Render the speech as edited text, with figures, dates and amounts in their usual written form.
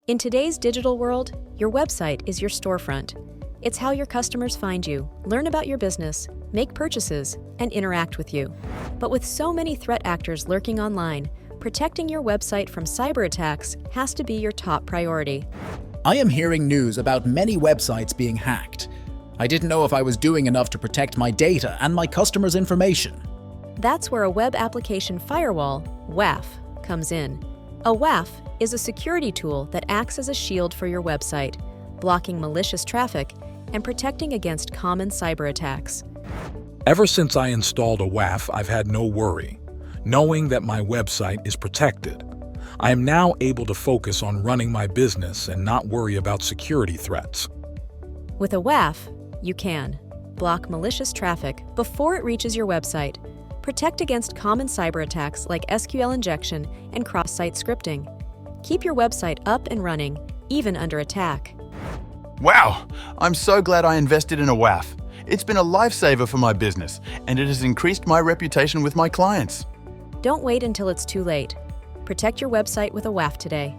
In today's digital world, your website is your storefront. It's how your customers find you, learn about your business, make purchases, and interact with you. But with so many threat actors lurking online, protecting your website from cyber attacks has to be your top priority. I am hearing news about many websites being hacked. I didn't know if I was doing enough to protect my data and my customers' information. That's where a Web Application Firewall, WAF, comes in. A WAF is a security tool that acts as a shield for your website, blocking malicious traffic and protecting against common cyber attacks. Ever since I installed a WAF, I've had no worry, knowing that my website is protected. I am now able to focus on running my business and not worry about security threats. With a WAF, you can block malicious traffic before it reaches your website, protect against common cyber attacks like SQL injection and cross-site scripting, keep your website up and running, even under attack. Wow! I'm so glad I invested in a WAF. It's been a lifesaver for my business, and it has increased my reputation with my clients. Don't wait until it's too late. Protect your website with a WAF today.